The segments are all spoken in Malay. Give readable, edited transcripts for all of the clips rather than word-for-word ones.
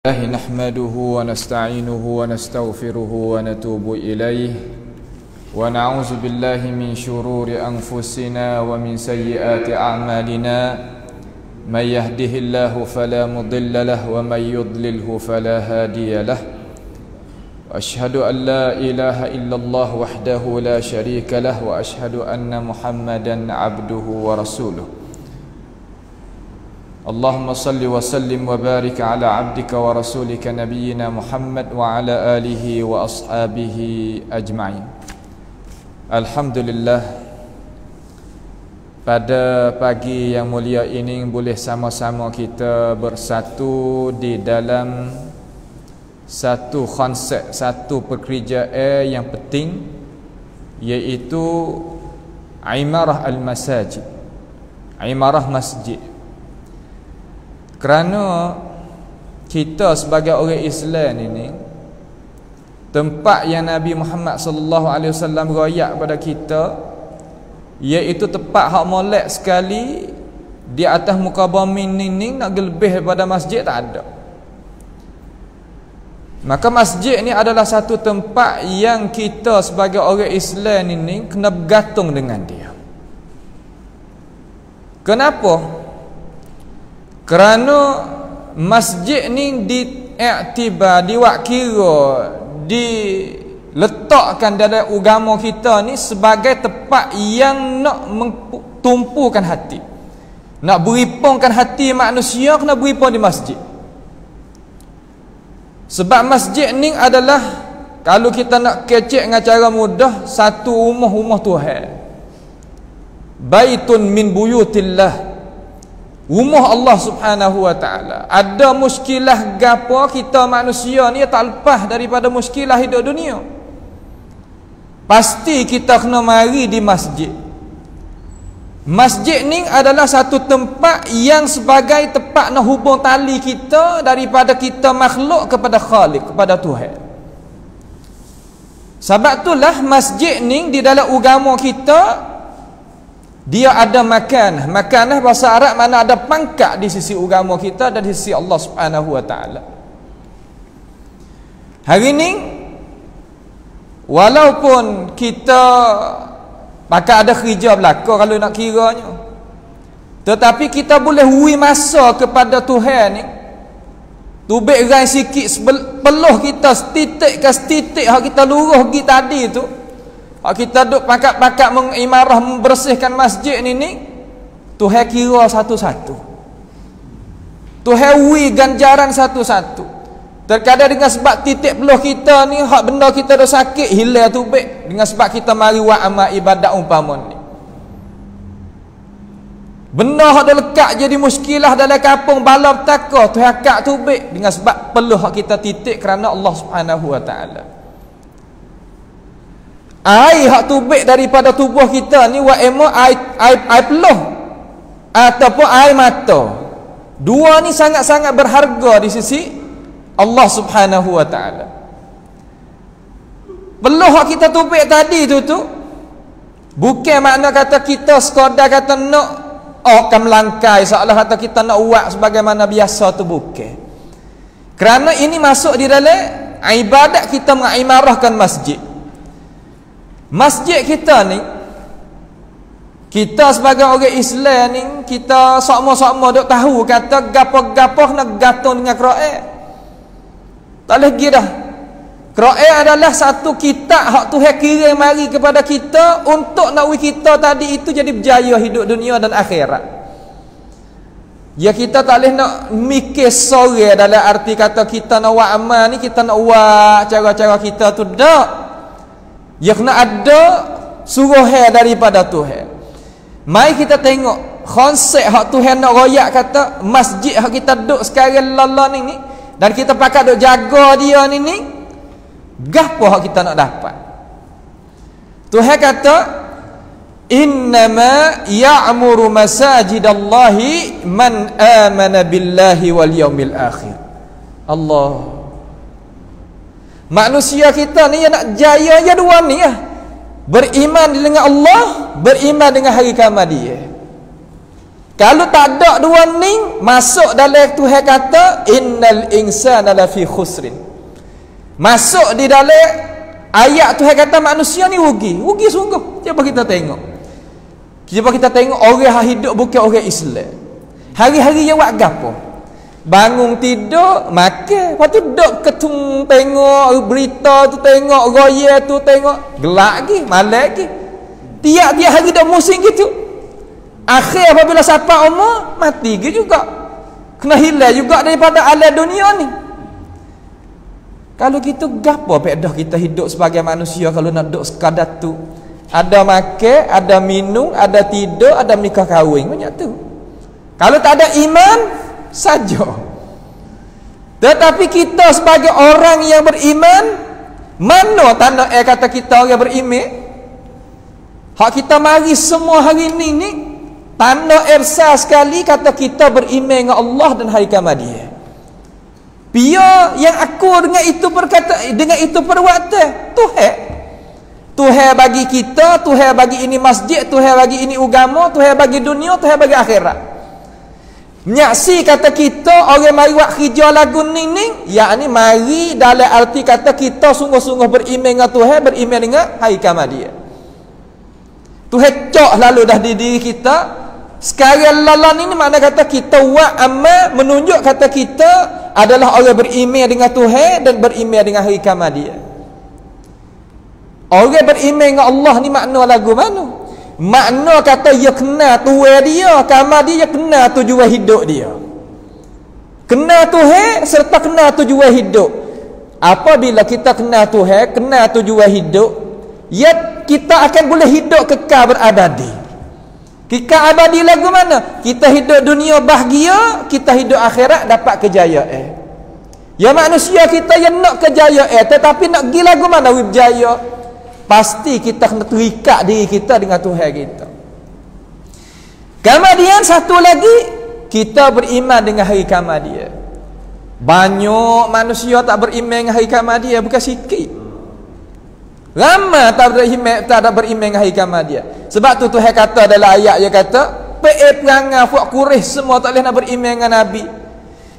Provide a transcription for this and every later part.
الله نحمده ونستعينه ونستغفره ونتوب إليه ونعوذ بالله من شرور أنفسنا ومن سيئات أعمالنا من يهده الله فلا مضل له ومن يضلله فلا هادي له وأشهد أن لا إله إلا الله وحده لا شريك له وأشهد أن محمدا عبده ورسوله اللهم صل وسلم وبارك على عبدك ورسولك نبينا محمد وعلى آله وأصحابه أجمعين. Alhamdulillah, pada pagi yang mulia ini boleh sama-sama kita bersatu di dalam satu konsep, satu pekerjaan yang penting, iaitu imarah al-masajid, imarah masjid. Kerana kita sebagai orang Islam ini, tempat yang Nabi Muhammad sallallahu alaihi wasallam royak pada kita, iaitu tempat hak molek sekali di atas muka bumi ini, nak lebih daripada masjid tak ada. Maka masjid ni adalah satu tempat yang kita sebagai orang Islam ini kena bergantung dengan dia. Kenapa? Kerana masjid ni diiktibar, diwakira, diletakkan dalam agama kita ni sebagai tempat yang nak mentumpukan hati, nak beripungkan hati manusia, kena beripung di masjid. Sebab masjid ni adalah, kalau kita nak kecek dengan cara mudah, satu rumah Tuhan, baitun min buyutillah, rumah Allah subhanahu wa ta'ala. Ada muskilah gapo, kita manusia ni tak lepas daripada muskilah hidup dunia. Pasti kita kena mari di masjid. Masjid ni adalah satu tempat yang sebagai tempat nak hubung tali kita daripada kita makhluk kepada Khalik, kepada Tuhan. Sebab itulah masjid ni di dalam agama kita, dia ada makan. Makanah bahasa Arab mana ada pangkat di sisi agama kita dan di sisi Allah Subhanahu wa taala. Hari ni walaupun kita pakai ada kerja belaka kalau nak kiranya, tetapi kita boleh hui masa kepada Tuhan ni. Tubik rai sikit peluh kita setitik ke setitik hak kita luruh pergi tadi tu. Kita duduk pakat-pakat mengimarah, membersihkan masjid ni, Tuhan kira satu-satu, Tuhan ui ganjaran satu-satu. Terkadang dengan sebab titik peluh kita ni, hak benda kita dah sakit, hilang tubik, dengan sebab kita mari buat amal ibadat umpama ni. Benda hak dah lekat jadi muskilah dalam kampung bala petaka, Tuhan akak tubik, dengan sebab peluh hak kita titik kerana Allah Subhanahu wa ta'ala. Air hak tubik daripada tubuh kita ni, wa emo air peluh ataupun air mata, dua ni sangat-sangat berharga di sisi Allah Subhanahu wa ta'ala. Peluh hak kita tubik tadi tu bukan makna kata kita sekadar kata nak akan melangkai, seolah kata kita nak buat sebagaimana biasa tu, bukan. Kerana ini masuk di dalam ibadat kita mengimarahkan masjid. Masjid kita ni, kita sebagai orang Islam ni, kita sama-sama duk tahu kata gapo-gapo nak gantung dengan Quran. Tak boleh pergi dah. Quran adalah satu kitab hak Tuhan kirim mari kepada kita untuk nak kita tadi itu jadi berjaya hidup dunia dan akhirat. Ya, kita tak boleh nak mikir sore dalam arti kata kita nak buat amal ni, kita nak buat cara-cara kita tu, tak. Ya, kena ada suruhan daripada Tuhan. Mari kita tengok konsep hak Tuhan nak royak kata masjid hak kita duduk sekarang lala ni, dan kita pakat duk jaga dia ni, gapo hak kita nak dapat. Tuhan kata innama ya'muru masajidallahi man amana billahi wal yaumil akhir. Allah, manusia kita ni yang nak jaya ya dua ni ya. Beriman dengan Allah, beriman dengan hari kiamat dia. Kalau tak ada dua ni, masuk dalam Tuhan kata innal insana lafi khusrin. Masuk di dalam ayat Tuhan kata manusia ni rugi. Rugi sungguh. Cuba kita tengok. Cuba kita tengok orang yang hidup bukan orang Islam. Hari-hari yang buat gapo? Bangun tidur, makan. Lepas tu duduk ketung tengok berita tu, tengok roya tu, tengok gelak lagi, malam lagi. Tiap-tiap hari dah musim gitu. Akhir apabila sampai umur, mati juga. Kena hilang juga daripada alam dunia ni. Kalau gitu gapo faedah kita hidup sebagai manusia kalau nak duduk sekadar tu? Ada makan, ada minum, ada tidur, ada nikah kahwin, banyak tu. Kalau tak ada iman saja. Tetapi kita sebagai orang yang beriman, mana tanda kata kita orang beriman? Hak kita mari semua hari ni tanda ersa sekali kata kita beriman dengan Allah dan hari kiamat dia. Pia yang aku dengan itu berkata, dengan itu perbuatan, Tuhan bagi kita, Tuhan bagi ini masjid, Tuhan bagi ini agama, Tuhan bagi dunia, Tuhan bagi akhirat. Nyaksi kata kita orang mari buat kerja lagu ni, yakni mari dalam arti kata kita sungguh-sungguh beriman dengan Tuhan, beriman dengan hari kiamat dia. Tuhan cok lalu dah di diri kita. Sekarang lalan ini makna kata kita buat amal menunjuk kata kita adalah orang beriman dengan Tuhan dan beriman dengan hari kiamat dia. Orang beriman dengan Allah ni makna lagu mana? Makna kata dia kenal Tuhan dia, kiamat dia kenal tujuan hidup dia. Kenal Tuhan serta kenal tujuan hidup. Apabila kita kenal Tuhan, kenal tujuan hidup, ya kita akan boleh hidup kekal berabadi. Kekal abadi lagu mana? Kita hidup dunia bahagia, kita hidup akhirat dapat kejayaan. Ya manusia kita yang nak kejayaan, tetapi nak pergi lagu mana berjaya? Pasti kita kena terikat diri kita dengan Tuhan kita. Kemudian satu lagi, kita beriman dengan hari kiamat dia. Banyak manusia tak beriman dengan hari kiamat dia, bukan sikit. Lama tak beriman dengan hari kiamat dia. Sebab tu Tuhan kata dalam ayat dia kata, perangai fuak Quraisy semua tak boleh nak beriman dengan Nabi.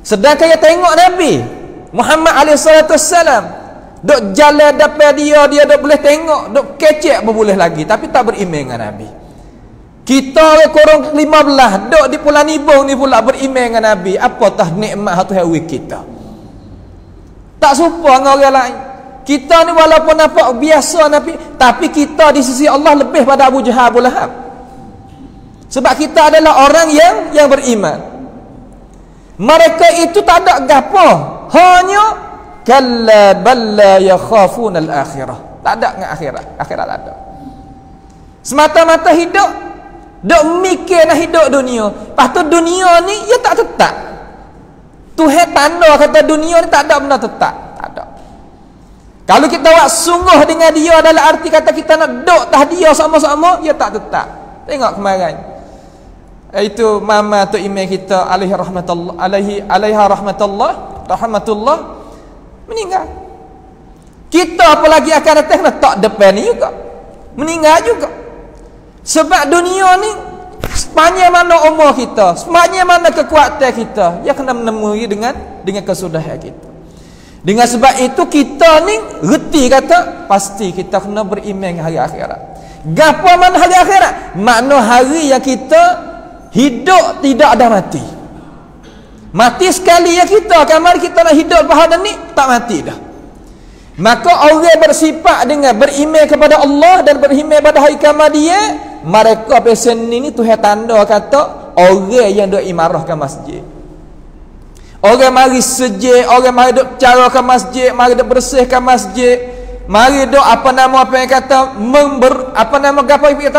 Sedangkan dia tengok Nabi Muhammad SAW duk jalan depan dia duk boleh tengok, duk kecek pun boleh lagi, tapi tak beriman dengan Nabi. Kita orang korang 15 duk di Pulau Nibong ni pula beriman dengan Nabi. Apatah nikmat Tuhan bagi kita. Tak serupa dengan orang lain. Kita ni walaupun nampak biasa Nabi, tapi kita di sisi Allah lebih pada Abu Jahal, Abu Lahab. Sebab kita adalah orang yang beriman. Mereka itu tak ada gapo, hanya kalla balla yakhafuna al-akhirah. Tak ada dengan akhirat. Akhirat tak ada. Semata-mata hidup dok mikir nak hidup dunia. Lepas tu dunia ni ya tak tetap. Tuhan tanda kata dunia ni tak ada benda tetap. Tak ada. Kalau kita buat sungguh dengan dia adalah arti kata kita nak duduk tah dia sama-sama, ya tak tetap. Tengok kemarin. Itu mama tu imam kita alaihi rahmatullah meninggal. Kita apalagi akan datang nak tak depan ni juga. Meninggal juga. Sebab dunia ni sepanjang mana umur kita, sepanjang mana kekuatan kita, ya kena menemui dengan kesudahan kita. Dengan sebab itu kita ni reti kata pasti kita kena beriman dengan hari akhirat. Gapo mana hari akhirat? Makna hari yang kita hidup tidak ada mati. Mati sekali ya kita, kamar kita nak hidup pada ni tak mati dah. Maka orang bersifat dengan beriman kepada Allah dan beriman pada hari kiamat dia, mereka pesen ini Tuhan tanda kata orang yang duk imarahkan masjid. Orang mari sejik, orang mari duk carakan masjid, mari duk bersihkan masjid, mari duk apa yang kata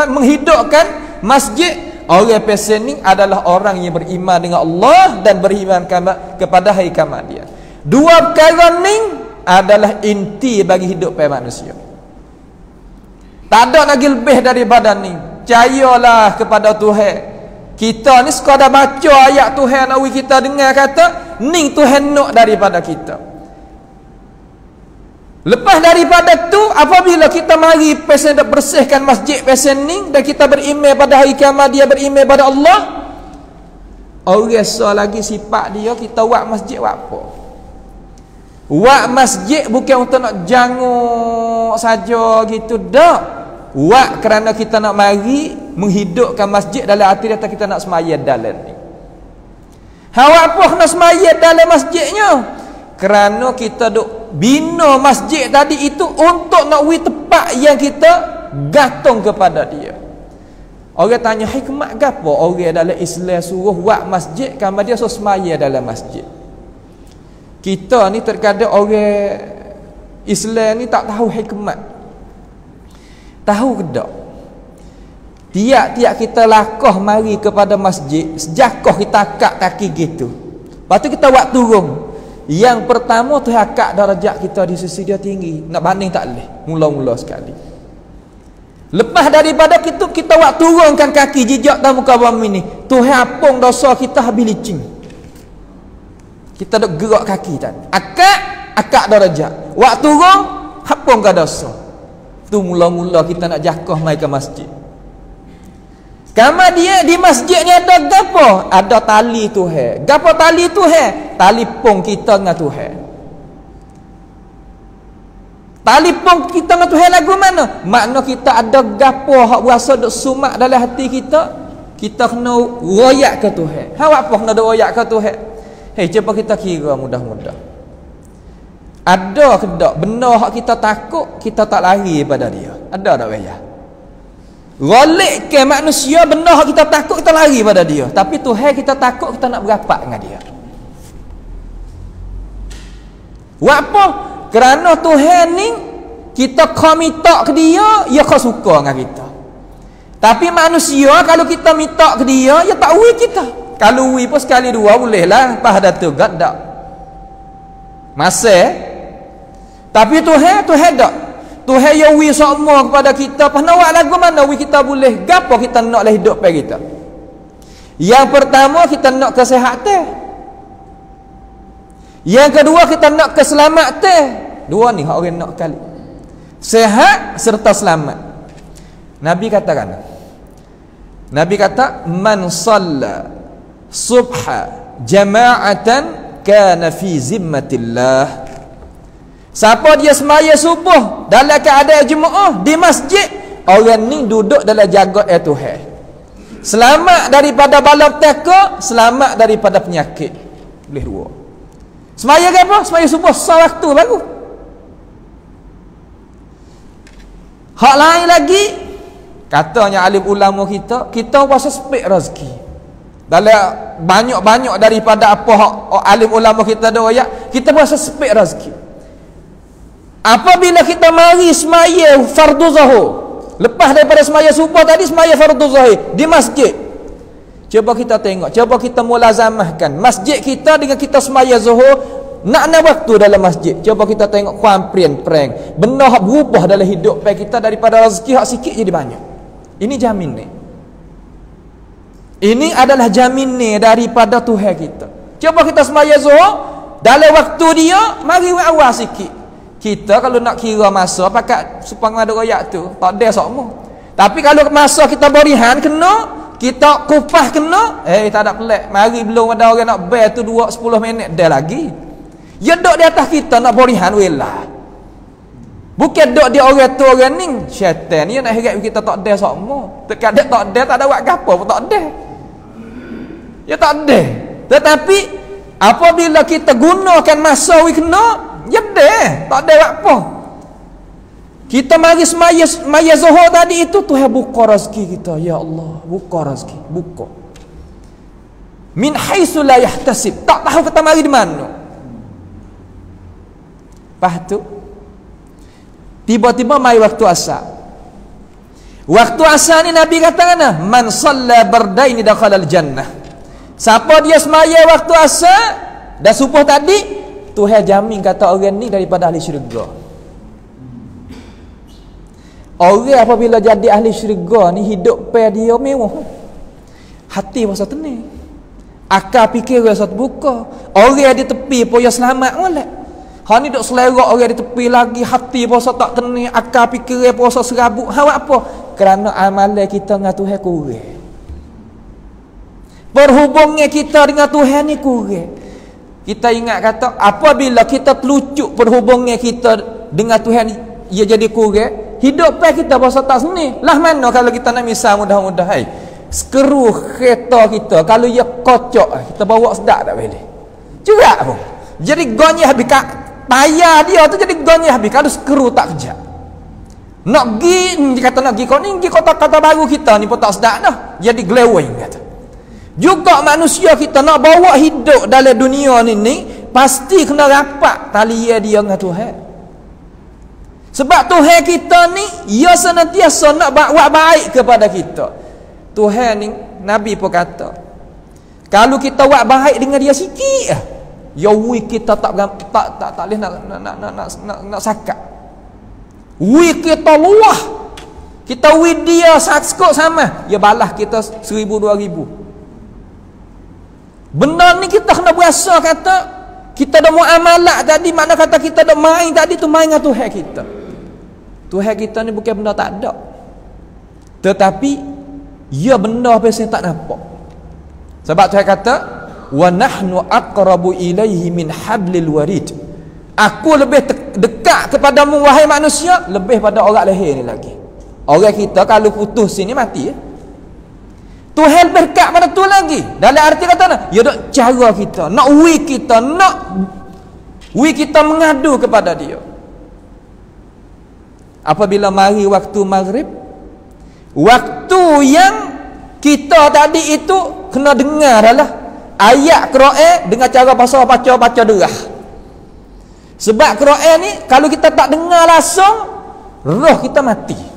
menghidupkan masjid. Orang pesen ni adalah orang yang beriman dengan Allah dan beriman kepada hari kiamat dia. Dua perkara ni adalah inti bagi hidup manusia. Tak ada lagi lebih daripada ni. Percayalah kepada Tuhan. Kita ni sekadar baca ayat Tuhan nak kita dengar kata ni Tuhan nak daripada kita. Lepas daripada tu apabila kita mari pesen nak bersihkan masjid pesen ni dan kita beriman pada hari kiamat dia, beriman pada Allah, Orang so lagi sifat dia, kita buat masjid buat apa? Buat masjid bukan untuk nak janguk saja gitu dak. Buat kerana kita nak mari menghidupkan masjid dalam hati kita nak semaya dalam ni. Awak apa nak semaya dalam masjidnya? Kerana kita duk bina masjid tadi itu untuk nak wi tempat yang kita gantung kepada dia. Orang tanya hikmat gapo orang dalam Islam suruh buat masjid kan dia so semaya dalam masjid. Kita ni terkadang orang Islam ni tak tahu hikmat. Tahu ke tak? Tiap-tiap kita lakoh mari kepada masjid, sejakoh kita akak kaki gitu. Lepas tu kita buat turun. Yang pertama tu akak darjat kita di sisi dia tinggi. Nak banding tak boleh. Mula-mula sekali. Lepas daripada kita buat turunkan kaki jejak dalam muka bumi ni, Tuhan apung dosa kita habis licin. Kita dok gerak kaki tan. Akak darjat. Wak turun apung ke dosa. Tu mula-mula kita nak jakoh mai ke masjid. Kama dia di masjid ni ada gapo? Ada tali Tuhan. Gapo tali Tuhan? Tali pung kita dengan Tuhan. Tali pung kita dengan Tuhan lagu mana? Makna kita ada gapo hak berasa duk sumak dalam hati kita, kita kena royak ke Tuhan. Hak apa kena royak ke Tuhan? Hei, cuba kita kira mudah-mudah. Ada ke tak benda hak kita takut, kita tak lari pada dia? Ada tak bayar? Rolik ke manusia benda hak kita takut, kita lari pada dia. Tapi Tuhan kita takut, kita nak berapat dengan dia. Buat apa? Kerana Tuhan ni kita minta ke dia, dia kau suka dengan kita. Tapi manusia kalau kita minta ke dia, dia tak ui kita. Kalau ui pun sekali dua boleh lah, pas dah tu gak dak. Masa tapi Tuhan tak. Tuhan yang ui semua kepada kita. Pas nak buat lagu mana ui kita boleh. Gapo kita nak lah hidup pada kita. Yang pertama kita nak kesihatan. Yang kedua kita nak keselamatan. Dua ni hak orang nak kali. Sehat serta selamat. Nabi katakan. Nabi kata man shalla subha jama'atan kana fi zimmatillah. Siapa dia semaya subuh dalam keadaan jemaah di masjid, orang ni duduk dalam jaga Tuhan. Selamat daripada bala petaka, selamat daripada penyakit. Boleh dua. Semaya ke apa? Semaya subuh sewaktu baru. Hak lain lagi, katanya alim ulama kita puasa sepik rezeki. Dalam banyak-banyak daripada apa hak alim ulama kita ada ayat, kita puasa sepik rezeki. Apabila kita mari semaya fardu zuhur, lepas daripada semaya subuh tadi, semaya fardu zuhur di masjid, cuba kita tengok, cuba kita mulazamahkan masjid kita dengan kita semaya zuhur. Nak waktu dalam masjid, cuba kita tengok kuamprian perang benda hak berubah dalam hidup kita daripada rezeki hak sikit jadi banyak. Ini jamin ni. Ini adalah jamin ni daripada Tuhan kita. Cuba kita semaya zuhur dalam waktu dia, mari awal sikit. Kita kalau nak kira masa pakat supang ada royak tu, tak ada sokmo. Tapi kalau masa kita berihan kena, kita kupah kena, tak ada pelik. Mari belum ada orang nak bayar tu 10 minit dah lagi. Dia duduk di atas kita nak berihan welah. Bukan duduk di orang tu orang ni. Syaitan ni nak harap kita tak ada sokmo. Terkadang tak ada, tak ada buat gapo pun tak ada. Ya tak ada. Tetapi apabila kita gunakan masa we kena, ya dah, tak ada apa. Kita mari semaya zuhur tadi itu Tuhan buka rezeki kita. Ya Allah, buka rezeki, buka. Min haitsu la yahtasib. Tak tahu kita mari di mana. Lepas tu tiba-tiba mai waktu asar. Waktu asar ni Nabi katakan man shalla bardaini dakhala al-jannah. Siapa dia semaya waktu asar dah subuh tadi, Tuhan jamin kata orang ni daripada ahli syurga. Orang apabila jadi ahli syurga ni hidup pe dia mewah. Hati rasa tenang. Akal fikir rasa terbuka. Orang di tepi pun ya selamat molek. Ha ni duk selerak orang di tepi lagi, hati puasa tak tenang, akal fikir puasa serabut. Ha apa? Kerana amalan kita dengan Tuhan kurang. Perhubungan kita dengan Tuhan ni kurang. Kita ingat kata apabila kita telucuk perhubungan kita dengan Tuhan ia jadi kurang, hidup kita berasa tak seni. Lah mana kalau kita nak misal mudah-mudah skru kereta kita kalau ia kocok kita bawa sedap tak boleh. Juga pun. Jadi gonyah habis tayar dia tu jadi gonyah habis kalau skru tak kerja. Nak pergi kata nak pergi kau ni pergi kota-kota baru kita ni pun tak sedap dah. Jadi glowing kata. Juga manusia kita nak bawa hidup dalam dunia ni pasti kena rapat tali dia dengan Tuhan. Sebab Tuhan kita ni ia senantiasa nak buat baik kepada kita. Tuhan ni Nabi pun kata kalau kita buat baik dengan dia sikit ya kita tak boleh nak sakat. Kita luah. Kita dia sakut sama dia balas kita 1000-2000. Benda ni kita kena berasa kata kita dah muamalah tadi, makna kata kita dah main tadi tu main dengan Tuhan kita. Tuhan kita ni bukan benda tak ada, tetapi ia benda apa yang tak nampak. Sebab Tuhan kata wa nahnu aqrabu ilaihi min hablil warid. Aku lebih dekat kepadamu wahai manusia lebih pada orang leher ni lagi. Orang kita kalau putus sini mati Tuhan berkat pada tu lagi. Dalam arti kata nak, ya dok cara kita, nak kita mengadu kepada dia. Apabila mari waktu maghrib, waktu yang kita tadi itu kena dengar adalah ayat Quran dengan cara baca derah. Sebab Quran ni kalau kita tak dengar langsung, roh kita mati.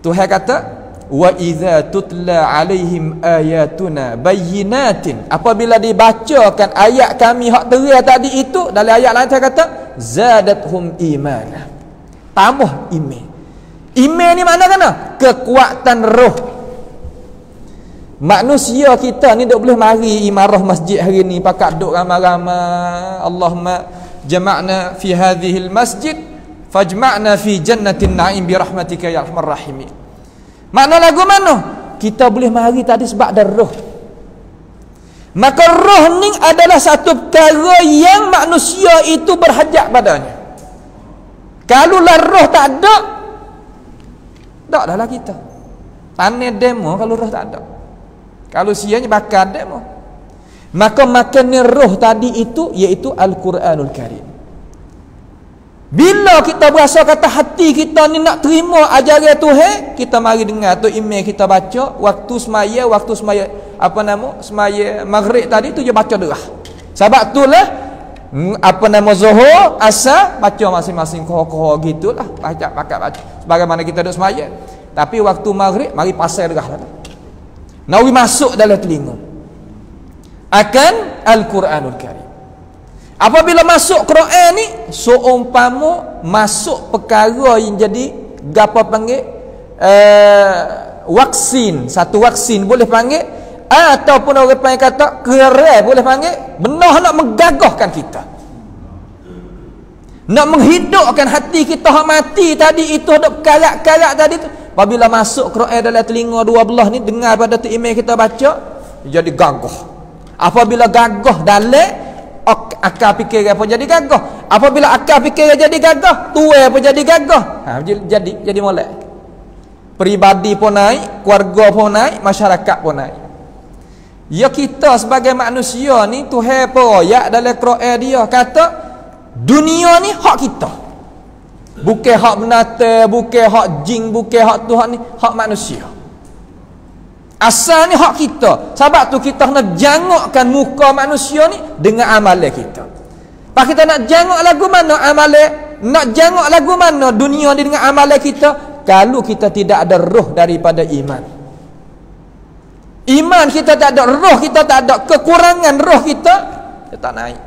Tuhan kata wa idza tutla alaihim ayatuna bayyinatin, apabila dibacakan ayat kami hak terang tadi itu, dalam ayat lain Tuhan kata zadathum imana, tambah iman. Iman ni mana kena? Kekuatan roh. Manusia kita ni duk boleh mari imarah masjid hari ni pakat duk ramai-ramai Allahumma jama'na fi hadhil masjid fajma'na fi jannatin na'im bi rahmatika ya arhamar rahimin. Makna lagu mana? Kita boleh mari tadi sebab ada roh. Maka roh ni adalah satu perkara yang manusia itu berhajat padanya. Kalau lah roh tak ada, tak adalah kita. Panen demo kalau roh tak ada. Kalau sianya bakar demo. Maka makannya roh tadi itu iaitu Al-Quranul Karim. Bila kita berasa kata hati kita ni nak terima ajaran Tuhan, kita mari dengar tu email kita baca waktu semaya semaya maghrib tadi tu dia baca derah. Sebab itulah Zuhur, Asar baca masing-masing koh-koh gitulah, baca. Sebagaimana kita duduk semaya. Tapi waktu maghrib mari pasal derah dah. Nawi masuk dalam telinga akan Al-Quranul Karim. Apabila masuk Quran ni seumpama masuk perkara yang jadi gapo panggil vaksin, satu vaksin boleh panggil, ataupun orang panggil kata kerai boleh panggil, benar nak menggagahkan kita, nak menghidupkan hati kita hak mati tadi itu, ada karak-karak tadi tu. Apabila masuk Quran dalam telinga dua belah ni, dengar pada tu email kita baca, jadi gagah. Apabila gagah dalam akal fikir apa jadi gagah. Apabila akal fikir jadi gagah, tua pun jadi gagah. Jadi molek. Peribadi pun naik, keluarga pun naik, masyarakat pun naik. Ya kita sebagai manusia ni Tuhan peroyak dalam Quran dia kata dunia ni hak kita. Bukan hak binatang, bukan hak jin, bukan hak Tuhan ni, hak manusia. Asal ni hak kita. Sebab tu kita kena jangokkan muka manusia ni dengan amalan kita. Pak kita nak jangok lagu mana amalan, nak jangok lagu mana dunia ni dengan amalan kita, kalau kita tidak ada roh daripada iman. Iman kita tak ada, roh kita tak ada, kekurangan roh kita tak naik.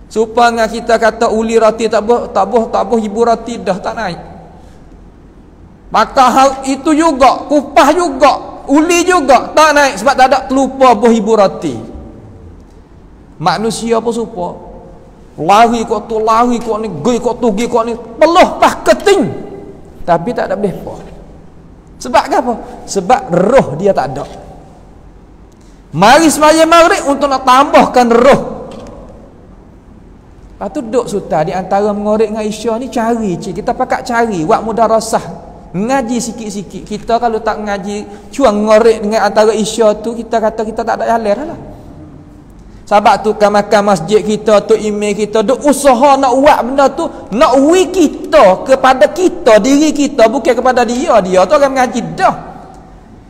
Supaya kita kata uli roti tak boh ibu roti dah tak naik. Maka hal itu juga, kupah juga, uli juga tak naik sebab tak ada terlupa boh ibu roti. Manusia pun supa. Lari kok tu, lari kok ni, gui kok tu, gui kok ni, peluh pah keting. Tapi tak ada bepa. Sebab apa? Sebab roh dia tak ada. Mari sembahyang maghrib untuk nak tambahkan roh. Lepas tu duduk sultan di antara mengorek dengan Isya ni cari cik. Kita pakak cari wak mudarasah. Ngaji sikit-sikit. Kita kalau tak ngaji cuma ngorek dengan antara Isya tu, kita kata kita tak ada jalan lah. Sebab tu kan makan masjid kita, tu email kita duk usaha nak buat benda tu, nak wi kita kepada kita, diri kita, bukan kepada dia. Dia tu akan mengaji dah.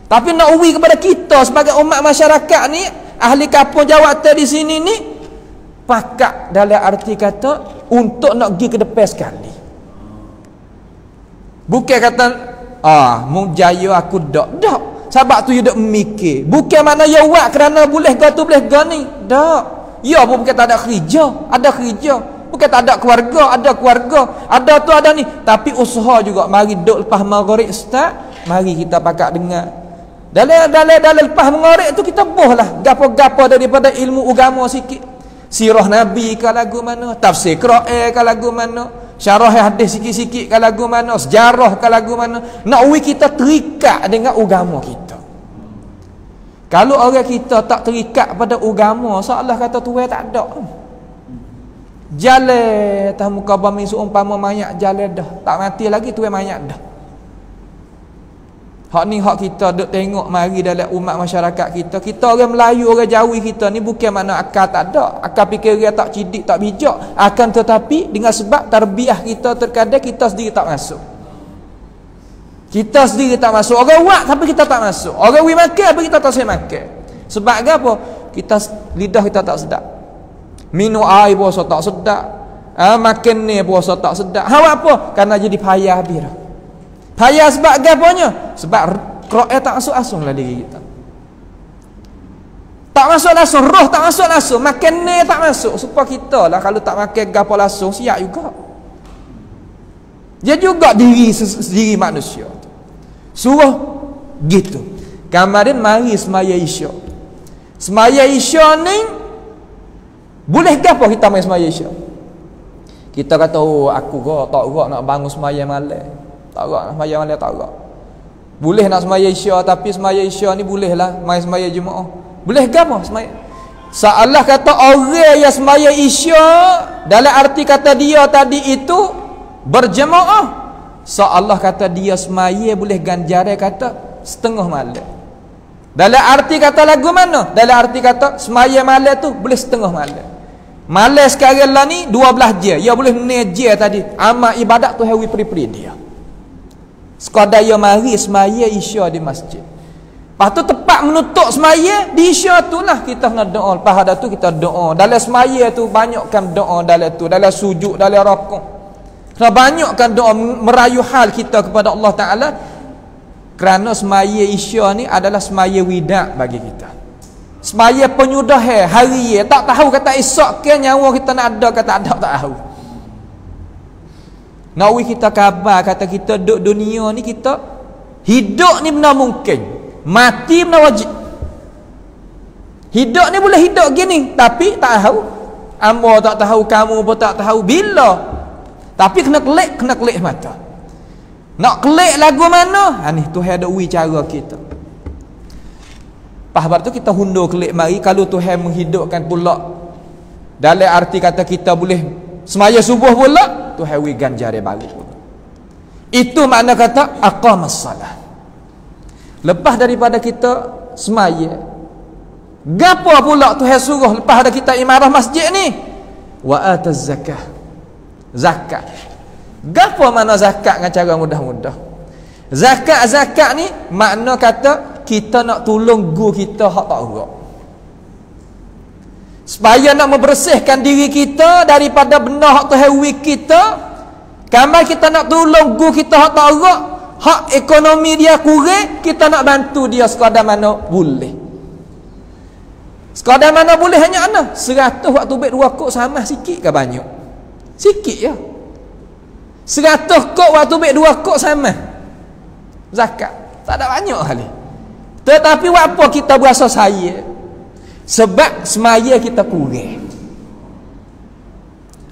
Tapi nak wi kepada kita sebagai umat masyarakat ni, ahli kampung jawatan di sini ni, pakak dalam arti kata untuk nak pergi ke depan sekali. Bukan kata mu jaya aku dak. Sebab tu you duk mikir. Bukan mana ya buat kerana boleh ke tu boleh ke ni. Tak. Ya pun bukan tak ada kerja, ada kerja. Bukan tak ada keluarga, ada keluarga. Ada tu ada ni. Tapi usaha juga. Mari duk lepas maghrib start, mari kita pakak dengar. Dalam lepas maghrib tu kita bohlah gapo-gapo daripada ilmu agama sikit. Sirah Nabi ke lagu mana, tafsir Quran ke lagu mana, syarah hadis sikit-sikit ke lagu mana, sejarah ke lagu mana. Nak kita terikat dengan agama kita. Kalau orang kita tak terikat pada agama, seolah kata Tuhan tak ada. Jalan atas muka bumi seumpama mayat jalan dah. Tak mati lagi Tuhan mayat dah. Hak ni hak kita duk tengok mari dalam umat masyarakat kita. Kita orang Melayu, orang Jawi kita ni bukan makna akal tak ada, akal fikiran tak cidik, tak bijak. Akan tetapi dengan sebab tarbiyah kita terkadang kita sendiri tak masuk. Kita sendiri tak masuk. Orang buat tapi kita tak masuk. Orang wi makan tapi kita tak sempat makan. Sebab apa? Kita lidah kita tak sedap. Minum air puasa tak sedap. Makan ni puasa tak sedap. Apa? Karena jadi payah habis. Payah sebab apanya? Sebab Quran tak masuk langsung lah diri kita. Tak masuk langsung, roh tak masuk langsung, makan ni tak masuk. Supaya kita lah kalau tak makan gapo langsung siap juga. Dia juga diri manusia. Suruh gitu. Kemarin mari semaya Isya. Semaya Isya ni boleh gapo kita main semaya Isya? Kita kata aku tak nak bangun semaya malam. Tak nak sembahyang malam tak agak. Boleh nak sembahyang Isya tapi sembahyang Isya ni bolehlah mai sembahyang Jumaat. Boleh ke apa sembahyang? Seolah kata orang yang sembahyang Isya dalam arti kata dia tadi itu berjemaah. Seolah kata dia sembahyang boleh ganjaran kata setengah malam. Dalam arti kata lagu mana? Dalam arti kata sembahyang malam tu boleh setengah malam. Malam sekarang lah ni 12 jam. Ya boleh neje tadi. Amal ibadat tu hawi peri-peri dia. Sekadar ia mari semaya Isya di masjid. Lepas tu tepat menutup semaya di Isya tu lah kita nak doa. Lepas ada tu kita doa. Dalam semaya tu banyakkan doa dalam tu. Dalam sujud, dalam rukuk. Kena banyakkan doa merayu hal kita kepada Allah Ta'ala. Kerana semaya Isya ni adalah semaya widak bagi kita. Semaya penyudah hari tak tahu kata esok ke nyawa kita nak ada ke tak ada tak tahu. Nawi kita khabar kata kita duduk dunia ni kita hidup ni benda mungkin, mati benda wajib. Hidup ni boleh hidup gini tapi tak tahu. Amba tak tahu, kamu pun tak tahu bila. Tapi kena kelik mata. Nak kelik lagu mana? Ni Tuhan ada ui cara kita. Sebab tu kita hundur kelik mari kalau Tuhan menghidupkan pula. Dalam arti kata kita boleh semaya subuh pula Tuhan wi ganjaran baru. Itu makna kata aqamas salah. Lepas daripada kita semaya, gapo pula Tuhan suruh lepas ada kita imarah masjid ni? Wa ataz zakah. Zakat. Gapo makna zakat dengan cara mudah-mudah? Zakat ni makna kata kita nak tolong guru kita hak tak urut. Supaya nak membersihkan diri kita daripada benda hak terhewi kita. Kamar kita nak tolong guru kita hak tak urut, hak ekonomi dia kurang, kita nak bantu dia sekadar mana boleh. Sekadar mana boleh hanya ana 100 waktu bet 2 kok sama sikit ke banyak? Sikit ya. 100 kok waktu bet 2 kok sama. Zakat tak ada banyak kali. Tetapi apa kita berasa saya? Sebab semaya kita kurang.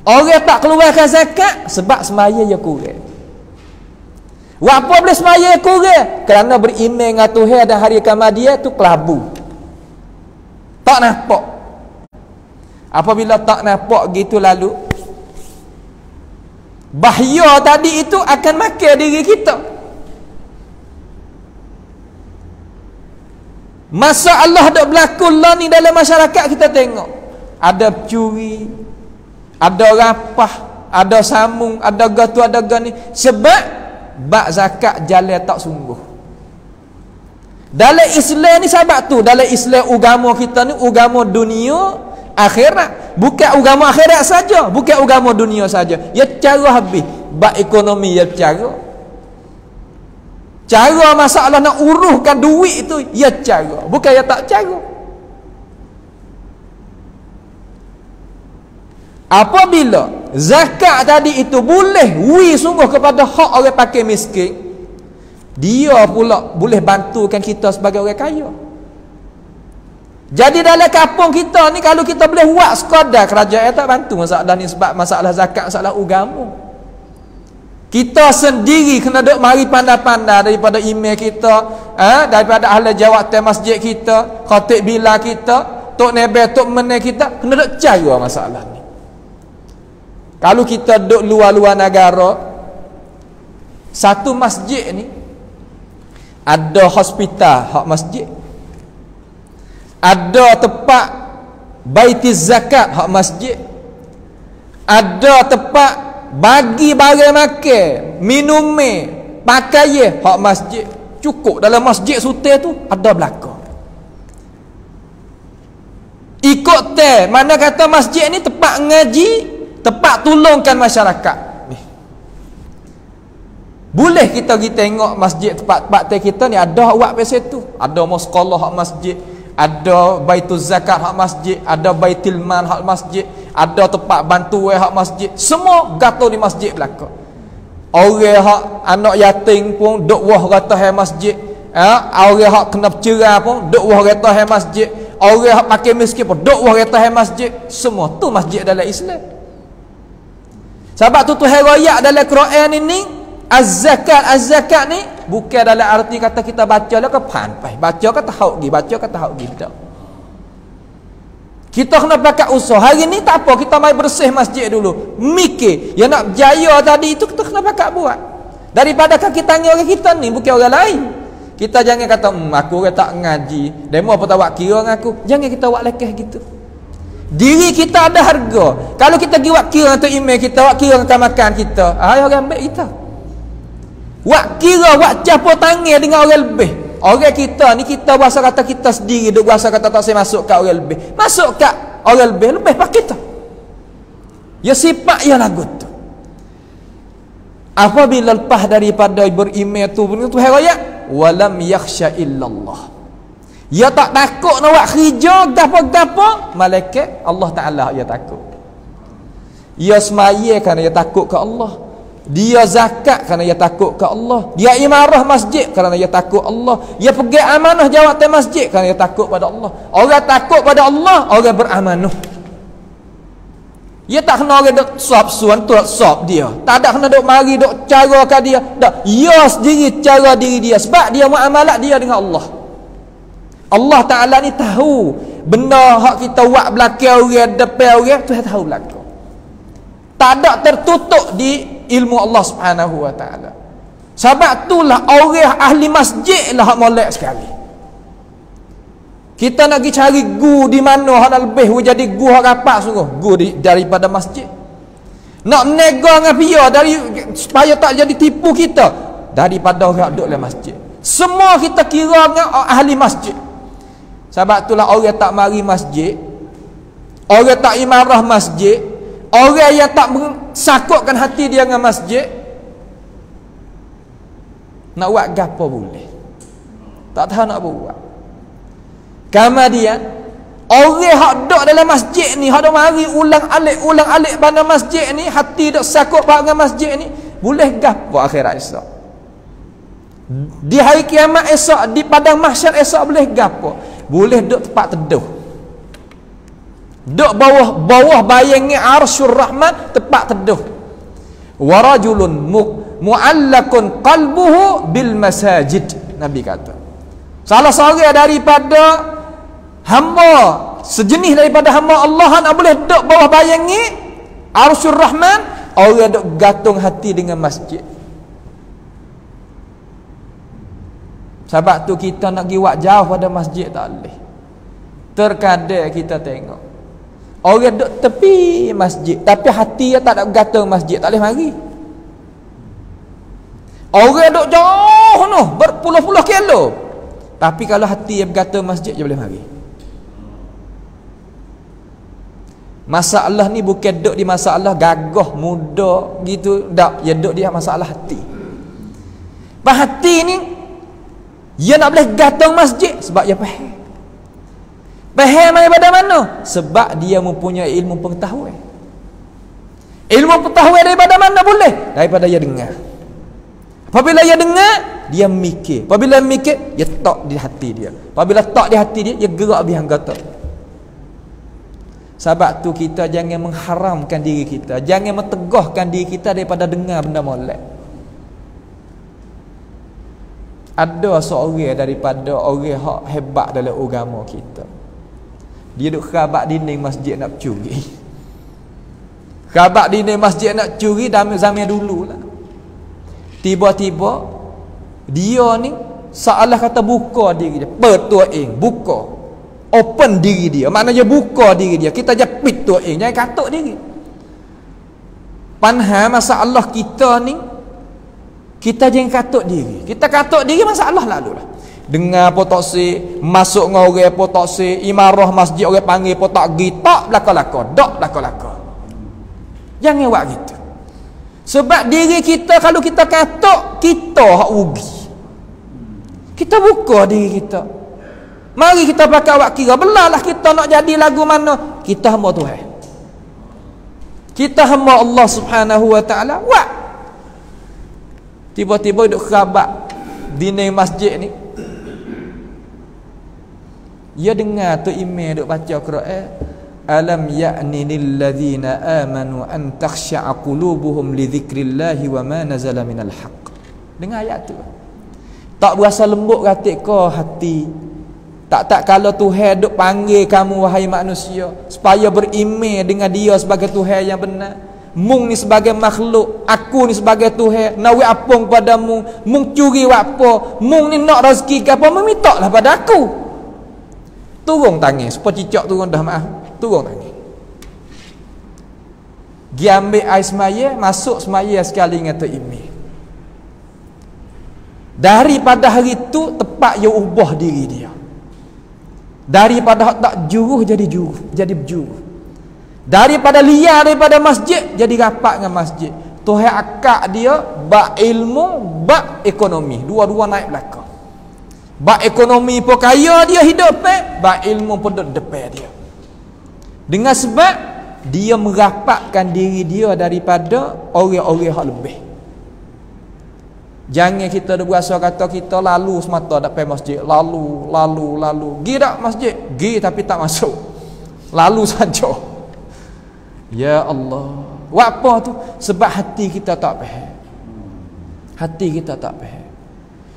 Orang tak keluarkan zakat sebab semaya dia kurang. Apa boleh semaya kurang? Kerana beriman dengan Tuhan dan hari kiamat dia tu kelabu. Tak nampak. Apabila tak nampak gitu lalu, bahaya tadi itu akan makan diri kita. Masalah dok berlaku lah ni dalam masyarakat kita tengok. Ada pencuri, ada rapah, ada sambung, ada gatu, ada gani. Sebab bak zakat jalan tak sungguh. Dalam Islam ni sebab tu, dalam Islam agama kita ni agama dunia akhirat. Bukan agama akhirat saja, bukan agama dunia saja. Ya cara habis bak ekonomi ya cara. Cara masalah nak uruskan duit tu ya cara, bukan ya tak cara. Apabila zakat tadi itu boleh sungguh kepada hak orang pakai miskin, dia pula boleh bantukan kita sebagai orang kaya. Jadi dalam kampung kita ni, kalau kita boleh buat sekadar, kerajaan tak bantu masalah ni, sebab masalah zakat, masalah agama. Kita sendiri kena duk mari pandai-pandai daripada imam kita, daripada ahli jawatan masjid kita, khatib bila kita, tok nebe, tok meneh kita, kena duk cara masalah ni. Kalau kita duk luar-luar negara, satu masjid ni ada hospital hak masjid, ada tempat baitiz zakat hak masjid, ada tempat bagi barang makan, minum, pakaian hak masjid. Cukup dalam masjid sultan tu ada belaka. Ikut mana kata masjid ni tempat ngaji, tempat tolongkan masyarakat. Boleh kita pergi tengok masjid tempat kita ni ada buat pasal tu. Ada sekolah hak masjid, ada baitul zakat hak masjid, ada baitul mal hak masjid, ada tempat bantuan hak masjid. Semua gatal di masjid belaka. Orang hak anak yatim pun duk wah rata hai masjid. Orang hak kena bercerai pun duk wah rata hai masjid. Orang hak pakai miskin pun duk wah rata hai masjid. Semua tu masjid dalam Islam. Sebab tu Tuhan royak dalam Quran ini, az-zakat ni bukan dalam arti kata kita baca lah ke panpai, baca ke tahu gi, baca ke tahu gi, tak. Kita kena pakai usaha. Hari ni tak apa, kita mai bersih masjid dulu, mikir yang nak berjaya tadi itu kita kena pakai buat. Daripada kaki tangan orang kita ni, bukan orang lain. Kita jangan kata aku orang tak ngaji, demo apa tak buat kira dengan aku. Jangan kita buat lekeh gitu. Diri kita ada harga. Kalau kita pergi buat kira untuk email kita, buat kira untuk makan kita, orang ambil kita. Buat kira, buat capur tangan dengan orang lebih. Orang kita ni, kita berasa kata kita sendiri, duk berasa kata tak saya masuk kat orang lebih. Masuk kat orang lebih pak kita. Ya sifat ya lagu tu. Apabila lepas daripada beriman tu, Tuhan raya, walam yakhsha illallah. Ya tak takut nak buat kerja gapo-gapo, malaikat Allah Taala ya takut. Ya semaya kerana ya takut ke Allah. Dia zakat kerana ia takut ke Allah. Dia imarah masjid kerana ia takut Allah. Dia pegang amanah jawatan masjid kerana ia takut pada Allah. Orang takut pada Allah, orang beramanah. Dia tak kena orang duk sop suan tu sop dia. Tak ada kena duk mari duk cara ke dia. Tak, dia sendiri cara diri dia, sebab dia muamalat dia dengan Allah. Allah Taala ni tahu benda hak kita buat belakang orang, depan orang, Tuhan tahu belakang. Tak ada tertutup di ilmu Allah Subhanahu wa taala. Sebab itulah orang ahli masjid lah hak molek sekali. Kita nak pergi cari gu di mana hak lebih jadi gu hak rapat sungguh, gu daripada masjid. Nak menego dengan pia dari supaya tak jadi tipu kita daripada orang duduk dalam masjid. Semua kita kira dengan ahli masjid. Sebab itulah orang tak mari masjid, orang tak imarah masjid, orang yang tak sakutkan hati dia dengan masjid, nak buat gapo boleh, tak tahu nak buat. Kemudian orang hak duduk dalam masjid ni, hak duk mari ulang alik pada masjid ni, hati duk sakut dengan masjid ni, boleh gapo akhirat esok, di hari kiamat esok, di padang mahsyar esok boleh gapo? Boleh duduk tempat teduh, duduk bawah bayangnya arsyur rahman, tempat teduh. Warajulun mu'allakun qalbuhu bil masajid. Nabi kata salah seorang daripada hamba, sejenis daripada hamba Allah nak boleh duduk bawah bayangi Arsyur Rahman, orang duk gantung hati dengan masjid. Sebab tu kita nak pergi wak jauh pada masjid tak boleh. Terkadang kita tengok orang duk tepi masjid tapi hati dia tak nak gantung masjid, tak boleh mari. Orang duk jauh noh, berpuluh-puluh kilo, tapi kalau hati dia bergantung masjid dia boleh mari. Masalah ni bukan duk di masalah gagah muda gitu, tak, ya duk dia masalah hati. Hati ni dia nak boleh gantung masjid sebab dia faham. Faham daripada mana? Sebab dia mempunyai ilmu pengetahuan. Ilmu pengetahuan daripada mana boleh? Daripada dia dengar. Apabila dia dengar, dia mikir. Apabila mikir, dia tak di hati dia. Apabila tak di hati dia, dia gerak lebih anggota. Sebab tu kita jangan mengharamkan diri kita, jangan mentegahkan diri kita daripada dengar benda molek. Ada seorang daripada orang hak hebat dalam agama kita, dia duk kerabat dinding masjid nak curi. Kerabat dinding masjid nak curi zaman dulu lah. Tiba-tiba dia ni seolah kata buka diri dia, pertuaing, buka, open diri dia, maknanya buka diri dia. Kita jepit tuaing, jangan katuk diri. Panha masalah kita ni, kita jangan katuk diri. Kita katuk diri masalah lalu lah. Dengar potok si, masuk dengan orang potok si, imarah masjid orang panggil potok gitak belaka-laka, dak belaka-laka. Jangan buat gitu. Sebab diri kita kalau kita katuk, kita hak rugi. Kita buka diri kita. Mari kita pakai awak kira, belalah kita nak jadi lagu mana. Kita hamba Tuhan, kita hamba Allah Subhanahu wa ta'ala. Wak tiba-tiba duk kerabat dinding masjid ni, dia dengar tu imam duk baca Quran, alam ya'ni lil ladzina amanu an takhsha'a qulubuhum li dzikrillahi wa ma nazala minal haqq. Dengar ayat tu, tak berasa lembut katik kau hati. Tak kalau Tuhan duk panggil kamu wahai manusia supaya beriman dengan dia sebagai Tuhan yang benar. Mung ni sebagai makhluk, aku ni sebagai Tuhan. Nak buat apa kepadamu? Mung curi buat apa? Mung ni nak rezeki ke apa? Meminta lah pada aku. Turun tangan, supaya cicak turun dah maaf. Turun tangan. Dia ambil air semaya, masuk semaya sekali dengan tu imam. Daripada hari tu tepat dia ubah diri dia. Daripada tak juruh jadi juruh, jadi berjuruh. Daripada liar daripada masjid jadi rapat dengan masjid. Tuhan akak dia bak ilmu, bak ekonomi, dua-dua naik belakang. Bak ekonomi pun kaya dia hidup, bak ilmu pun duduk depan dia. Dengan sebab dia merapatkan diri dia daripada orang-orang yang lebih. Jangan kita dah berasa kata kita lalu semata tak pergi masjid, lalu. Gi tak masjid? Gi tapi tak masuk. Lalu saja. Ya Allah. Buat apa tu? Sebab hati kita tak faham. Hati kita tak faham.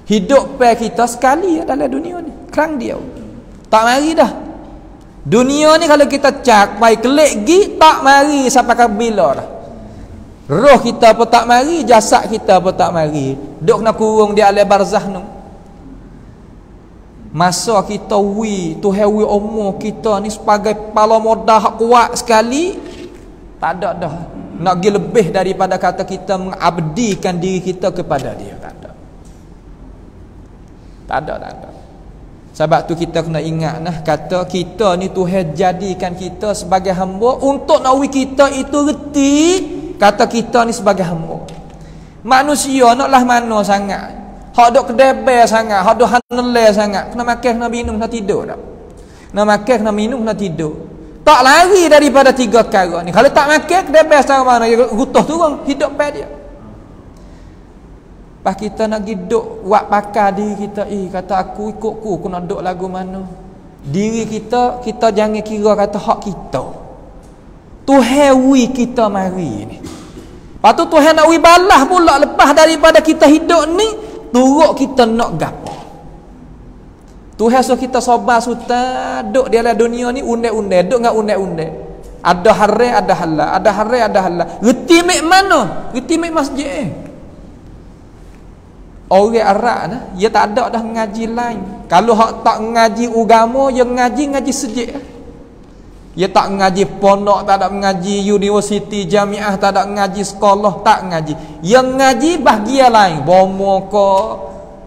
Hidup kita sekali dalam dunia ni. Kerang dia. Tak mari dah. Dunia ni kalau kita cak mai kelik gi tak mari sampai ke bila dah. Roh kita pun tak mari, jasad kita pun tak mari. Duk kena kurung di alam barzah tu. Masa kita Tuhan umur kita ni sebagai kepala modal kuat sekali, tak ada dah nak pergi lebih daripada kata kita mengabdikan diri kita kepada dia. Tak ada. Sebab tu kita kena ingat nah, kata kita ni Tuhan jadikan kita sebagai hamba untuk nak kita itu reti kata kita ni sebagai hamba. Manusia naklah mana sangat. Hak duk kedebel sangat, hak duk hanelai sangat. Kena makan, kena minum, kena tidur dak. Kena makan, kena minum, kena tidur. Tak lari daripada tiga perkara ni. Kalau tak makan, kedebel sama mana dia rutuh turun hidup pada dia. Pas kita nak hidup buat pakar diri kita, kata aku ikutku, aku nak duduk lagu mana. Diri kita jangan kira kata hak kita. Tuhan kita mari ni. Lepas tu Tuhan nak balas pula lepas lepas daripada kita hidup ni, turut kita nak gapo. Tuhan suruh kita sabar suta, duk di dalam dunia ni undai-undai, duk dengan undai-undai. Ada haram, ada halal, ada haram, ada halal. Reti mek mana? Reti mek masjid. Orang Arab dah, dia tak ada dah ngaji lain. Kalau hak tak ngaji agama, dia ngaji sejik. Dia tak ngaji pondok, tak ada ngaji universiti, jamiah, tak ada ngaji sekolah, tak ngaji. Dia ngaji bahagian lain. Bomo ke,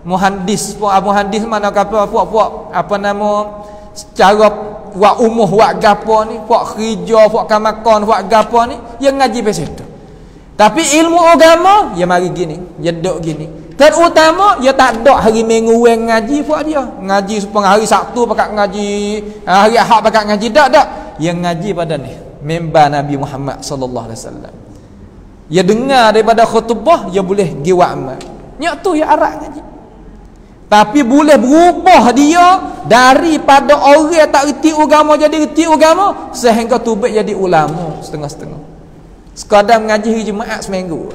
muhandis, muhandis mana puak apa nama, secara buat umuh, buat gapo ni, buat kerja, buat kamakon, buat gapo ni, dia ngaji pasal tu. Tapi ilmu agama, dia mari gini, dia duduk gini. Terutama dia tak ada hari Minggu ngaji buat dia. Ngaji supaya hari Sabtu pakat ngaji, hari Ahad pakat ngaji, tak. Yang ngaji pada ni member Nabi Muhammad sallallahu alaihi wasallam. Dia dengar daripada khutbah, dia boleh pergi buat amal. Nyak tu ya arak ngaji. Tapi boleh berubah dia daripada orang tak reti agama jadi reti agama sehingga tubik jadi ulama setengah-setengah. Sekadar mengaji hari Jumaat seminggu.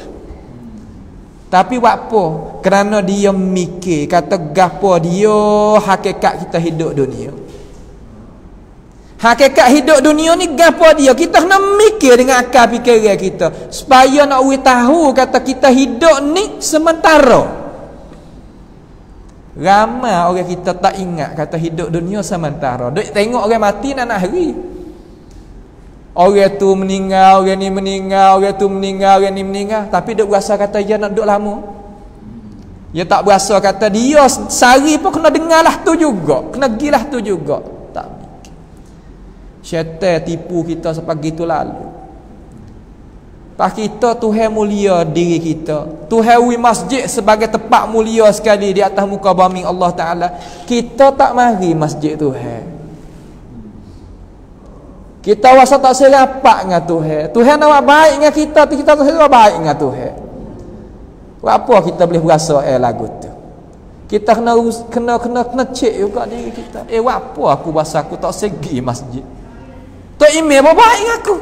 Tapi buat apa? Kerana dia mikir kata gapo dia hakikat kita hidup dunia. Hakikat hidup dunia ni gapo dia? Kita kena mikir dengan akal fikiran kita supaya nak tahu kata kita hidup ni sementara. Ramai orang kita tak ingat kata hidup dunia sementara. Duk tengok orang mati nak hari. Orang tu meninggal, orang ni meninggal, orang tu meninggal, orang ni meninggal. Tapi dia berasa kata dia nak duduk lama. Dia tak berasa kata dia sehari pun kena dengarlah tu juga. Kena gilah tu juga. Tak mikir. Syaitan tipu kita sepagi tu lalu. Pas kita Tuhan mulia diri kita. Tuhan wi masjid sebagai tempat mulia sekali di atas muka bumi Allah Ta'ala. Kita tak mari masjid Tuhan. Kita rasa tak selapak dengan Tuhan. Tuhan nak buat baik dengan kita tak selapak baik dengan Tuhan. Apa kita boleh berasa lagu tu? Kita kena cek juga diri kita. Apa aku rasa aku tak segi masjid. Tok email apa baik dengan aku?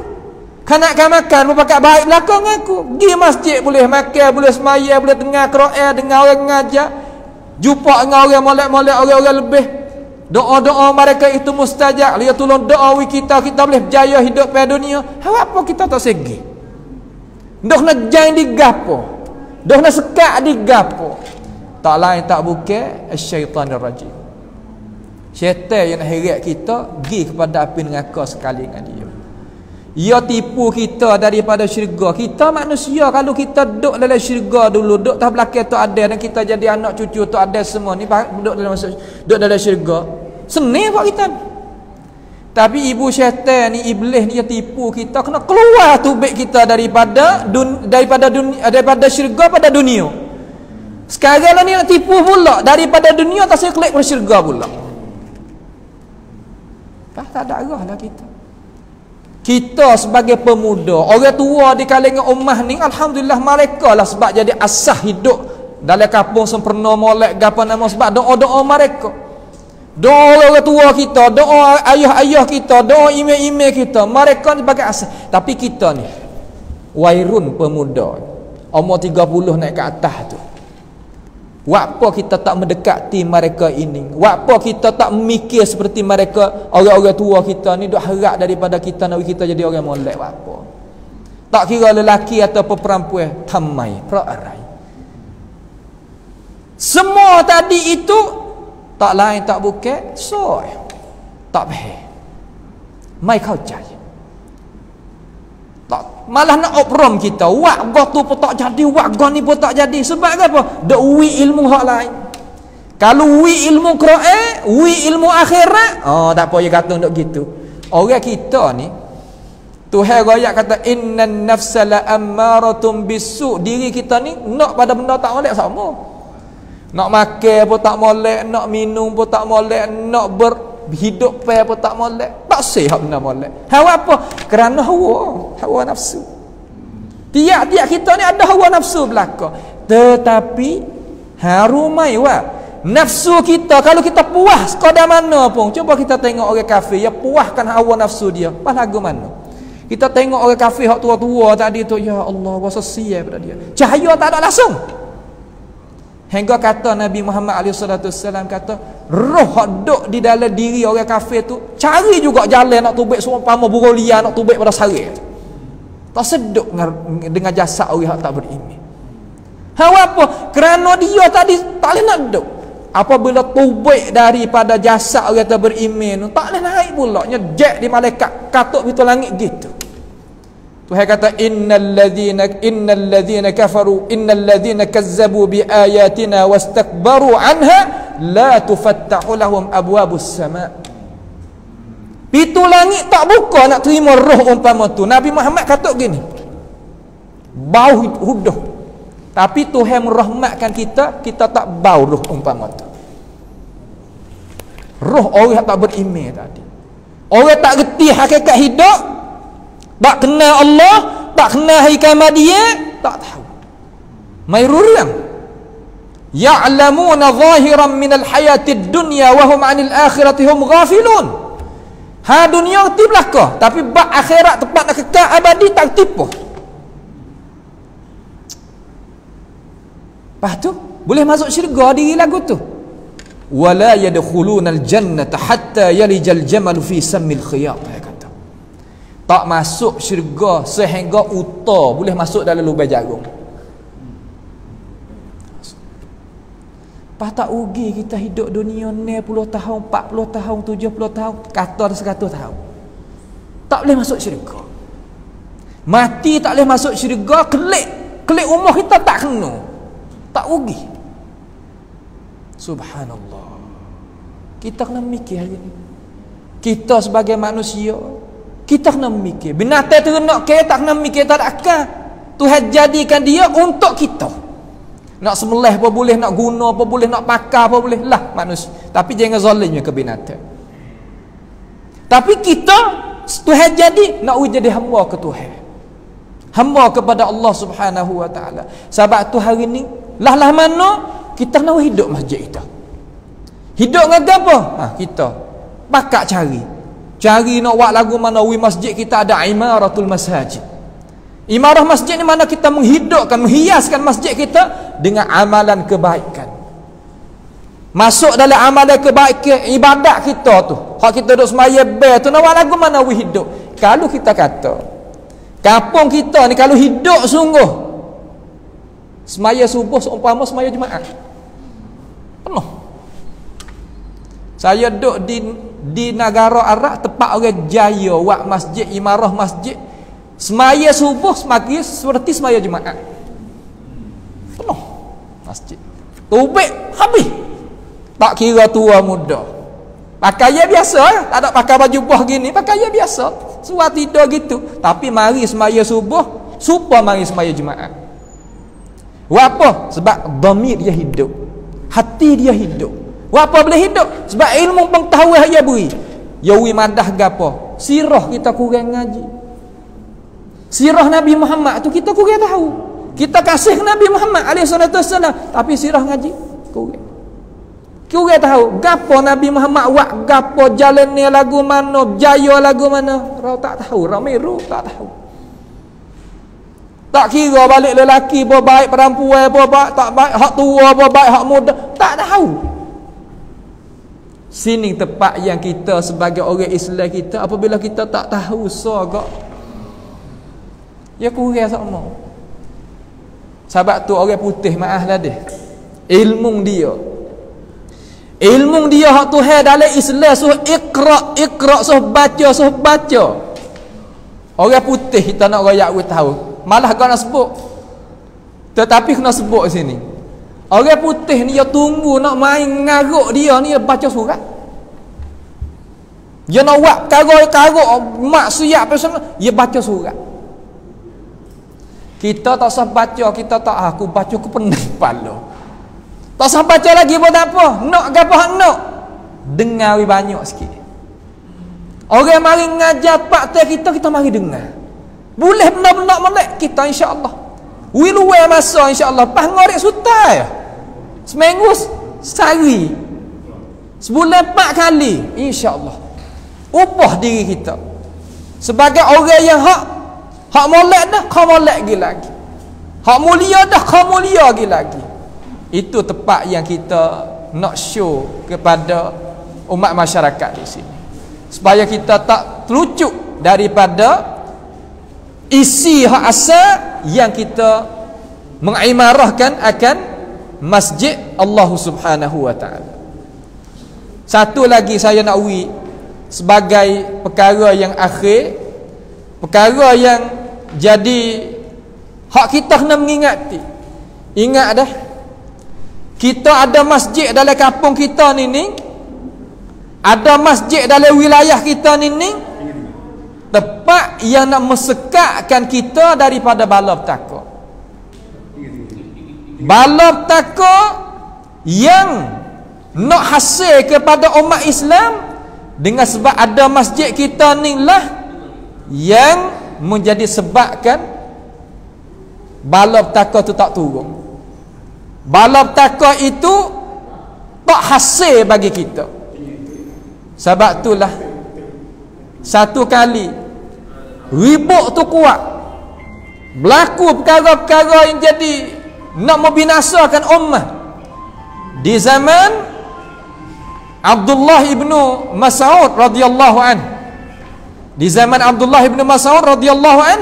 Kanak-kanak makan berpakat baik belakang aku. Pergi masjid boleh makan, boleh semaya, boleh dengar Quran, dengar orang mengajar. Jumpa dengan orang molek-molek, orang-orang lebih. Doa-doa mereka itu mustajab. Dia tolong doa kita boleh berjaya hidup pada dunia. Apa kita tak segi? Dah nak jang di gapo. Dah nak sekat di gapo. Tak lain tak bukan syaitanir rajim. Syaitan yang nak heret kita pergi kepada api neraka sekali dengan dia. Ia tipu kita daripada syurga. Kita manusia kalau kita duduk dalam syurga dulu, duduk tak belakang tu ada dan kita jadi anak cucu tu ada semua ni duduk dalam syurga. Senang buat kita. Tapi ibu syaitan ni, iblis ni dia tipu kita, kena keluar tubik kita daripada syurga pada dunia. Sekarang ni nak tipu pula daripada dunia tak saya klik pada syurga pula. Tak ada arah lah kita. Kita sebagai pemuda, orang tua di kalangan ummah ni, alhamdulillah mereka lah sebab jadi asas hidup dalam kampung sempurna molek gapo nama sebab doa-doa mereka. Doa orang tua kita, doa ayah-ayah kita, doa imam-imam kita, mereka sebagai asas. Tapi kita ni wairun pemuda, umur 30 naik ke atas tu. Apa kita tak mendekati mereka ini? Apa kita tak mikir seperti mereka, orang-orang tua kita ni duk harap daripada kita nak kita jadi orang molek apa? Tak kira lelaki atau perempuan, tamai, perai. Semua tadi itu tak lain tak bukan soy. Tak faham. Mai kau cari. Tak, malah nak obrom kita. Wak gah tu pun tak jadi, wak gah ni pun tak jadi. Sebab apa? Dak wi ilmu hak lain. Kalau wi ilmu Quran, wi ilmu akhirat, tak payah kata nduk gitu. Orang kita ni Tuhan royak kata innan nafsa la ammaratum bisu. Diri kita ni nak pada benda tak molek sama. Nak makan pun tak molek, nak minum pun tak molek, nak hidup pun tak molek. Tak sihat benda molek. Hawa apa? Kerana hawa nafsu. Tiap-tiap kita ni ada hawa nafsu belaka. Tetapi harumai nafsu kita kalau kita puas sekadar mana pun. Cuba kita tengok orang kafir, dia puaskan hawa nafsu dia. Pas lagu mana? Kita tengok orang kafir hak tua-tua tadi tu, ya Allah, rasa sial pada dia. Cahaya tak ada langsung. Hingga kata Nabi Muhammad SAW kata, roh hak duk di dalam diri orang kafir tu, cari juga jalan nak tubik seumpama burung liar nak tubik pada sari. Tak seduk dengan jasad orang hak tak beriman. Apa? Kerana dia tadi tak boleh nak duduk. Apabila tubik daripada jasad orang tak beriman, tak boleh naik pula. Nyejek di malaikat, katuk pintu langit gitu. Tuhan kata innal ladzina kafaru innal ladzina kazzabu bi ayatina wastakbaru anha la tufattahu lahum abwabus sama. Pintu langit tak buka nak terima roh umpama tu. Nabi Muhammad kata gini, bau huduh, tapi Tuhan merahmatkan kita, kita tak bau roh umpama tu. Roh orang tak beriman tadi, orang tak reti hakikat hidup, tak kenal Allah, tak kenal hari kiamat dia, tak tahu. Mayruriam ya'lamuna zahiran minal hayatid dunya wa hum 'anil akhirati hum ghafilun. Ha, dunia reti belaka, tapi bab akhirat tempat nak kekal abadi tak tipu. Lepas tu boleh masuk syurga diri lagu tu. Wala yadkhulunal jannata hatta yalijal jamal fi sammil khiyat. Tak masuk syurga sehingga unta boleh masuk dalam lubang jarum. Lepas tak rugi kita hidup dunia ni 10 tahun, 40 tahun, 70 tahun, kata 100 tahun. Tak boleh masuk syurga. Mati tak boleh masuk syurga, kelik umur kita tak kena. Tak rugi. Subhanallah. Kita kena mikir hari ni. Kita sebagai manusia, kita kena mikir. Binatang ternak ke tak kena mikir, tak ada akal. Tuhan jadikan dia untuk kita. Nak sembelih apa boleh, nak guna apa boleh, nak pakar apa boleh lah manusia. Tapi jangan zalimnya ke binatang. Tapi kita, Tuhan jadi nak jadi hamba ke Tuhan, hamba kepada Allah Subhanahu wa taala. Sebab tu hari ni lah mana kita nak hidup masjid kita. Hidup dengan apa? Ha, kita pakak cari nak buat lagu mana wi masjid kita ada imaratul masajid. Imarah masjid ni mana kita menghidupkan, menghiaskan masjid kita dengan amalan kebaikan. Masuk dalam amalan kebaikan ibadat kita tu. Hak kita duduk semaya bel tu nak buat lagu mana wi hidup. Kalau kita kata kampung kita ni kalau hidup sungguh, semaya subuh seumpama semaya Jumaat penuh. Saya duduk di negara Arab, tempat orang jaya buat masjid, imarah masjid, semaya subuh semakin seperti semaya Jumaat penuh masjid. Tubik habis, tak kira tua muda, pakaian biasa ya? Tak ada pakai baju buah gini, pakaian biasa, suat tidur gitu. Tapi mari semaya subuh, supaya mari semaya Jumaat. Apa? Sebab dhamir dia hidup, hati dia hidup. Apa boleh hidup? Sebab ilmu pengetahuan dia beri. Yawi madah gapo? Sirah kita kurang ngaji. Sirah Nabi Muhammad tu kita kurang tahu. Kita kasih Nabi Muhammad SAW, tapi sirah ngaji kurang tahu. Gapo Nabi Muhammad buat, gapo jalan ni lagu mana, jaya lagu mana, rau tak tahu, ramiru tak tahu. Tak kira balik lelaki apa baik, perempuan apa baik, tak baik, hak tua apa baik, hak muda, tak tahu. Sini tempat yang kita sebagai orang Islam kita, apabila kita tak tahu sagak, ya kurang sama. Sebab tu orang putih maaf lah dia, ilmu dia hak Tuhan dalam Islam suruh ikra suruh baca. Orang putih kita nak royak we tahu, malah kau nak sebut, tetapi kena sebut sini. Orang putih ni dia tunggu nak main ngaruk dia ni, dia baca surat. Dia nak buat karuk maksiat apa semua, dia baca surat. Kita tak usah baca, kita tak aku baca aku pening kepala. Tak usah baca lagi pun tak apa. Nak gapo hak nak. Dengar banyak sikit. Orang mari ngajar pak kita mari dengar. Boleh benar-benar melek kita insya-Allah. Wiluwe masa insya-Allah pas ngorek sutai. Seminggu sehari. Sebulan 4 kali insya-Allah. Ubah diri kita. Sebagai orang yang hak molek dah, kau molek lagi. Hak mulia dah, kau mulia lagi. Itu tempat yang kita nak show kepada umat masyarakat di sini, supaya kita tak terlucuk daripada isi hak asal yang kita mengimarahkan akan masjid Allah Subhanahu wa taala. Satu lagi saya nak uji sebagai perkara yang akhir, perkara yang jadi hak kita kena mengingati. Ingat dah, kita ada masjid dalam kampung kita ni, ada masjid dalam wilayah kita ni, tempat yang nak mesekatkan kita daripada bala petaka. Bala petaka yang nak hasil kepada umat Islam, dengan sebab ada masjid kita ni lah yang menjadi sebabkan bala petaka tu tak turun. Bala petaka itu tak hasil bagi kita. Sebab itulah satu kali ribut tu kuat, berlaku perkara-perkara yang jadi nak membinasakan ummah di zaman Abdullah ibnu Mas'ud radhiyallahu an. Di zaman Abdullah ibnu Mas'ud radhiyallahu an,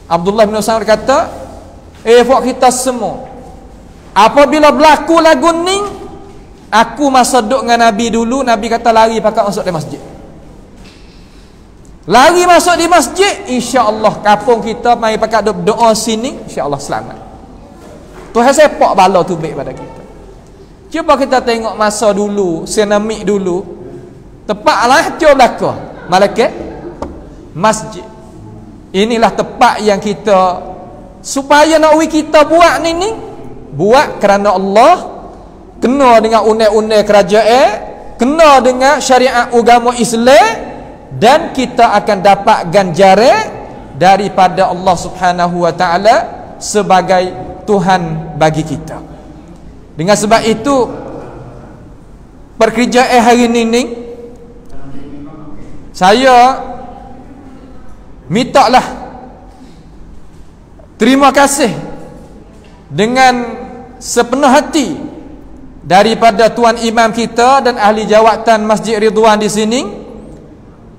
Abdullah ibnu Mas'ud kata, buat kita semua, apabila berlaku lagu ni, aku masa duduk dengan Nabi dulu, Nabi kata lari pakat masuk di masjid. Lari masuk di masjid, insya-Allah kampung kita mari pakat doa sini, insya-Allah selamat. Tuhan sepak bala tu baik pada kita. Cuba kita tengok masa dulu, senamik dulu, tempat lah jauh belakang malaikat masjid. Inilah tempat yang kita, supaya nak kita buat ni buat kerana Allah, kena dengan undang-undang kerajaan, kena dengan syariat agama Islam, dan kita akan dapat ganjaran daripada Allah Subhanahu wa taala sebagai Tuhan bagi kita. Dengan sebab itu, pekerjaan hari ini saya mintalah terima kasih dengan sepenuh hati daripada tuan imam kita dan ahli jawatan Masjid Ridwan di sini,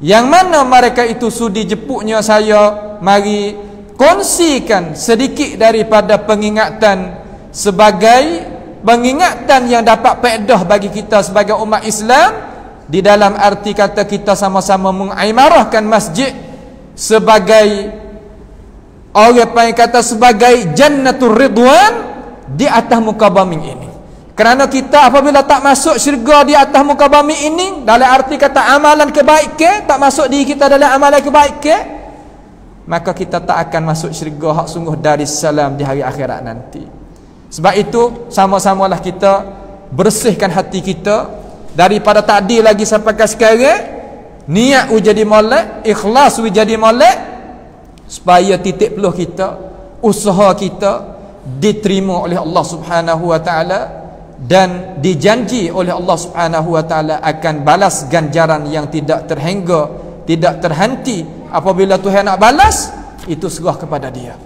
yang mana mereka itu sudi jemputnya saya mari kongsikan sedikit daripada pengingatan, sebagai pengingatan yang dapat faedah bagi kita sebagai umat Islam, di dalam arti kata kita sama-sama mengimarahkan masjid sebagai orang yang kata sebagai jannatul ridwan di atas muka bumi ini. Kerana kita apabila tak masuk syurga di atas muka bumi ini, dalam arti kata amalan kebaikan, tak masuk diri kita dalam amalan kebaikan, maka kita tak akan masuk syurga hak sungguh Darussalam di hari akhirat nanti. Sebab itu sama-samalah kita bersihkan hati kita daripada tadi lagi sampai ke sekarang, niat jadi molek, ikhlas jadi molek, supaya titik peluh kita, usaha kita diterima oleh Allah Subhanahu wa taala, dan dijanji oleh Allah Subhanahu wa taala akan balas ganjaran yang tidak terhingga, tidak terhenti. Apabila Tuhan nak balas, itu serah kepada Dia.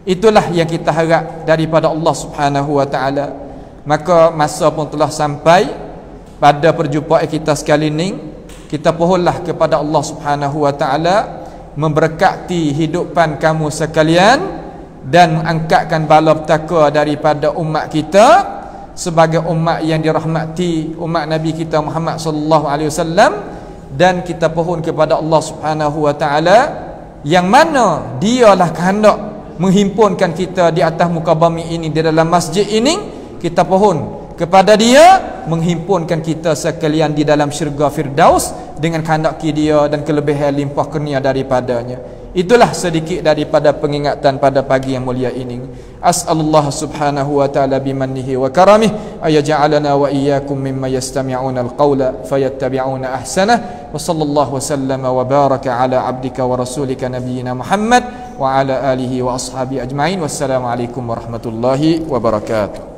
Itulah yang kita harap daripada Allah Subhanahu wa taala. Maka masa pun telah sampai pada perjumpaan kita sekali ini. Kita pohonlah kepada Allah Subhanahu wa taala memberkati hidupan kamu sekalian, dan mengangkatkan bala petaka daripada umat kita sebagai umat yang dirahmati, umat Nabi kita Muhammad sallallahu alaihi wasallam. Dan kita pohon kepada Allah Subhanahu wa taala, yang mana Dialah kehendak menghimpunkan kita di atas muka bumi ini, di dalam masjid ini. Kita pohon kepada Dia menghimpunkan kita sekalian di dalam syurga Firdaus dengan kehendak Dia dan kelebihan limpah kurnia daripadanya. Itulah sedikit daripada pengingatan pada pagi yang mulia ini. As'alullah subhanahu wa ta'ala bimannihi wa karamih ayaj'alana wa iyyakum mimma yastami'una al-qawla fayattabi'una ahsanah. Wa sallallahu wa sallama wa baraka ala abdika wa rasulika nabiyyina Muhammad wa ala alihi wa ashabi ajma'in. Wassalamu alaikum warahmatullahi wabarakatuh.